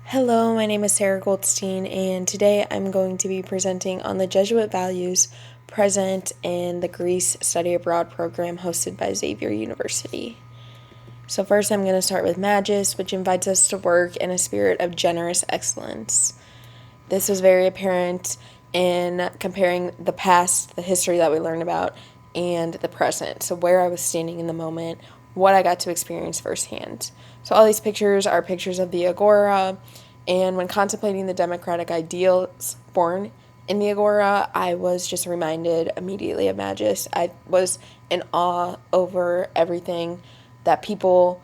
Hello, my name is Sarah Goldstein, and today I'm going to be presenting on the Jesuit values present in the Greece Study Abroad program hosted by Xavier University. So, first, I'm going to start with Magis, which invites us to work in a spirit of generous excellence. This was very apparent in comparing the past, the history that we learned about, and the present. So, where I was standing in the moment, what I got to experience firsthand. So, all these pictures are pictures of the Agora, and when contemplating the democratic ideals born in the Agora, I was just reminded immediately of Magis. I was in awe over everything that people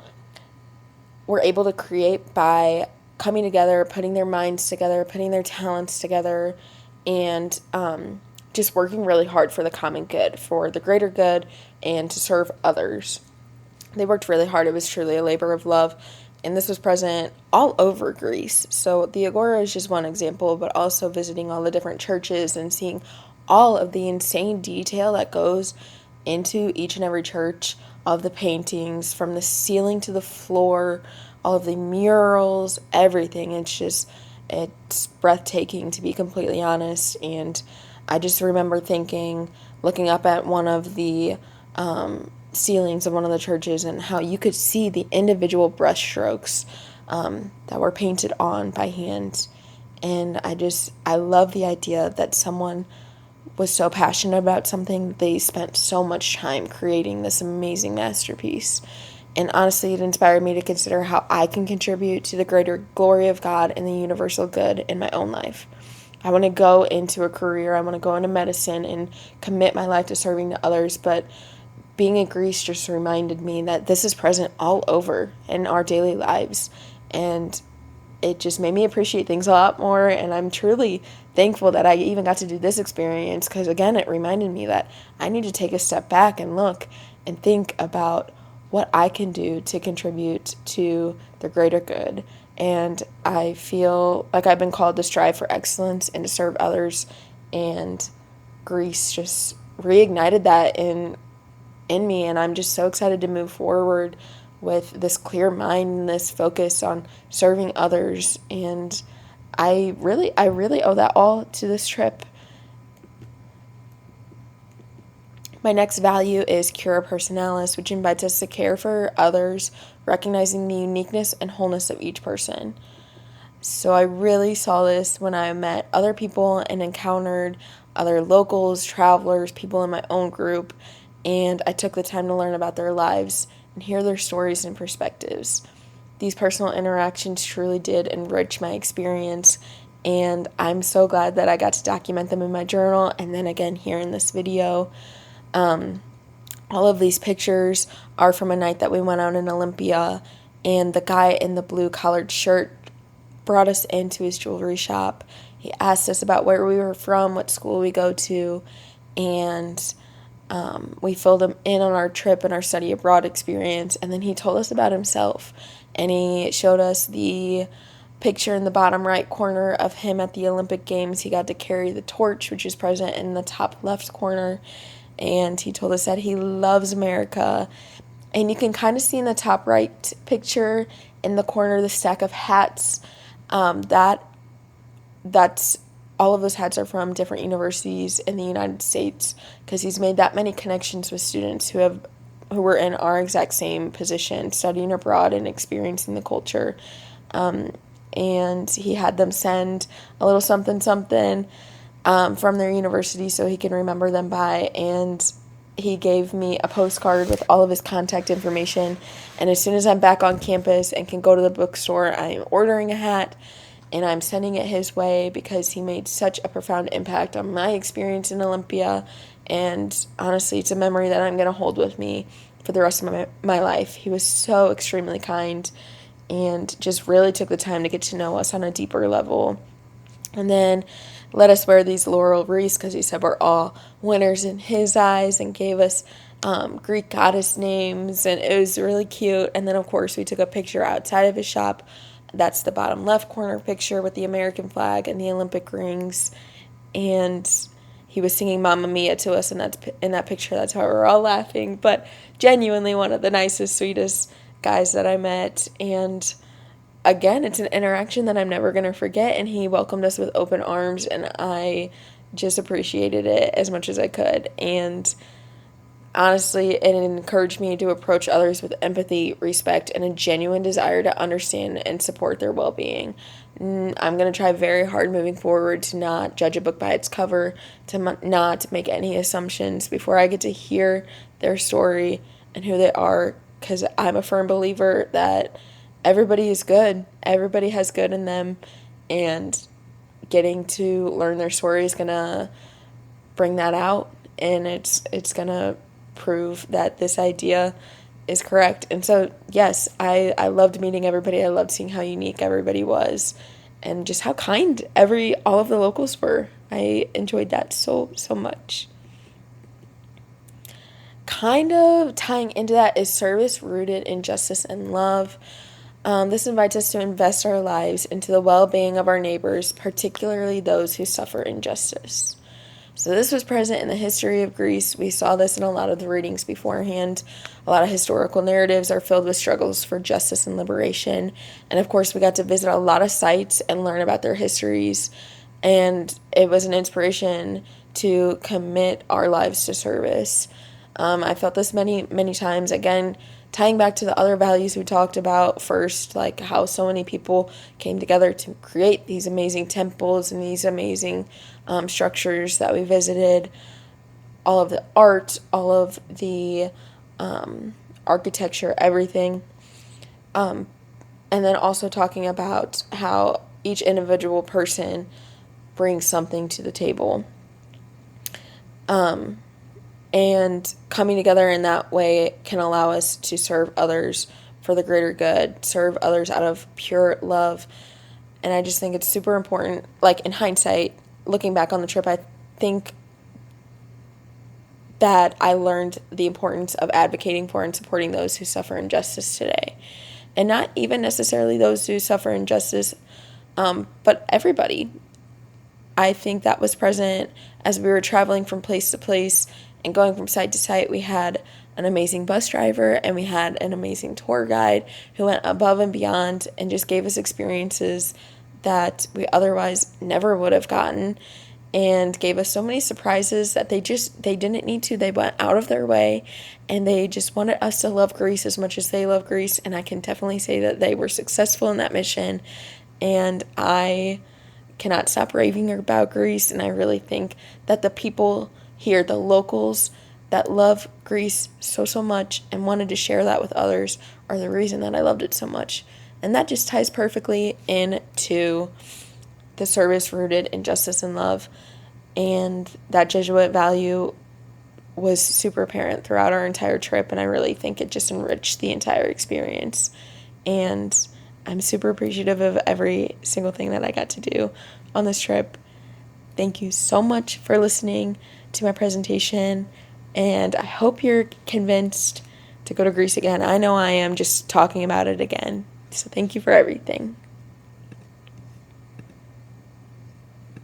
were able to create by coming together, putting their minds together, putting their talents together, and just working really hard for the common good, for the greater good, and to serve others. They worked really hard. It was truly a labor of love, and this was present all over Greece. So the Agora is just one example, but also visiting all the different churches and seeing all of the insane detail that goes into each and every church, of the paintings from the ceiling to the floor, all of the murals, everything. It's breathtaking, to be completely honest. And I just remember thinking, looking up at one of the ceilings of one of the churches, and how you could see the individual brushstrokes that were painted on by hand. And I love the idea that someone was so passionate about something, they spent so much time creating this amazing masterpiece. And honestly, it inspired me to consider how I can contribute to the greater glory of God and the universal good in my own life. I want to go into a career, I want to go into medicine and commit my life to serving to others, but being in Greece just reminded me that this is present all over in our daily lives. And it just made me appreciate things a lot more, and I'm truly thankful that I even got to do this experience, because again, it reminded me that I need to take a step back and look and think about what I can do to contribute to the greater good. And I feel like I've been called to strive for excellence and to serve others, and Greece just reignited that in me, and I'm just so excited to move forward with this clear mind and this focus on serving others. And I really owe that all to this trip. My next value is cura personalis, which invites us to care for others, recognizing the uniqueness and wholeness of each person. So I really saw this when I met other people and encountered other locals, travelers, people in my own group, and I took the time to learn about their lives and hear their stories and perspectives. These personal interactions truly did enrich my experience, and I'm so glad that I got to document them in my journal and then again here in this video. All of these pictures are from a night that we went out in Olympia, and the guy in the blue collared shirt brought us into his jewelry shop. He asked us about where we were from, what school we go to, and we filled him in on our trip and our study abroad experience. And then he told us about himself, and he showed us the picture in the bottom right corner of him at the Olympic Games. He got to carry the torch, which is present in the top left corner, and he told us that he loves America. And you can kind of see in the top right picture in the corner the stack of hats. That's all of those hats are from different universities in the United States, because he's made that many connections with students who were in our exact same position, studying abroad and experiencing the culture. And he had them send a little something something from their university so he can remember them by. And he gave me a postcard with all of his contact information. And as soon as I'm back on campus and can go to the bookstore, I'm ordering a hat and I'm sending it his way, because he made such a profound impact on my experience in Olympia. And honestly, it's a memory that I'm going to hold with me for the rest of my life. He was so extremely kind and just really took the time to get to know us on a deeper level. And then let us wear these laurel wreaths, because he said we're all winners in his eyes, and gave us Greek goddess names, and it was really cute. And then, of course, we took a picture outside of his shop. That's the bottom left corner picture with the American flag and the Olympic rings. And he was singing Mamma Mia to us in that picture. That's how we were all laughing. But genuinely one of the nicest, sweetest guys that I met. And again, it's an interaction that I'm never going to forget, and he welcomed us with open arms, and I just appreciated it as much as I could. And honestly, it encouraged me to approach others with empathy, respect, and a genuine desire to understand and support their well being. I'm going to try very hard moving forward to not judge a book by its cover, to not make any assumptions before I get to hear their story and who they are, because I'm a firm believer that everybody is good, everybody has good in them, and getting to learn their story is going to bring that out, and it's going to prove that this idea is correct. And so, yes, I loved meeting everybody. I loved seeing how unique everybody was and just how kind all of the locals were. I enjoyed that so much. Kind of tying into that is service rooted in justice and love. This invites us to invest our lives into the well-being of our neighbors, particularly those who suffer injustice. So this was present in the history of Greece. We saw this in a lot of the readings beforehand. A lot of historical narratives are filled with struggles for justice and liberation. And of course, we got to visit a lot of sites and learn about their histories. And it was an inspiration to commit our lives to service. I felt this many times. Again, tying back to the other values we talked about first, like how so many people came together to create these amazing temples and these amazing structures that we visited, all of the art, all of the architecture, everything. And then also talking about how each individual person brings something to the table. And coming together in that way can allow us to serve others for the greater good, serve others out of pure love. And I just think it's super important. Like, in hindsight, looking back on the trip, I think that I learned the importance of advocating for and supporting those who suffer injustice today. And not even necessarily those who suffer injustice, but everybody. I think that was present as we were traveling from place to place and going from site to site. We had an amazing bus driver and we had an amazing tour guide who went above and beyond and just gave us experiences that we otherwise never would have gotten, and gave us so many surprises that they didn't need to. They went out of their way and they just wanted us to love Greece as much as they love Greece. And I can definitely say that they were successful in that mission. And I cannot stop raving about Greece, and I really think that the people here, the locals that love Greece so much and wanted to share that with others, are the reason that I loved it so much. And that just ties perfectly into the service rooted in justice and love, and that Jesuit value was super apparent throughout our entire trip, and I really think it just enriched the entire experience. And I'm super appreciative of every single thing that I got to do on this trip. Thank you so much for listening to my presentation, and I hope you're convinced to go to Greece again. I know I am, just talking about it again. So thank you for everything.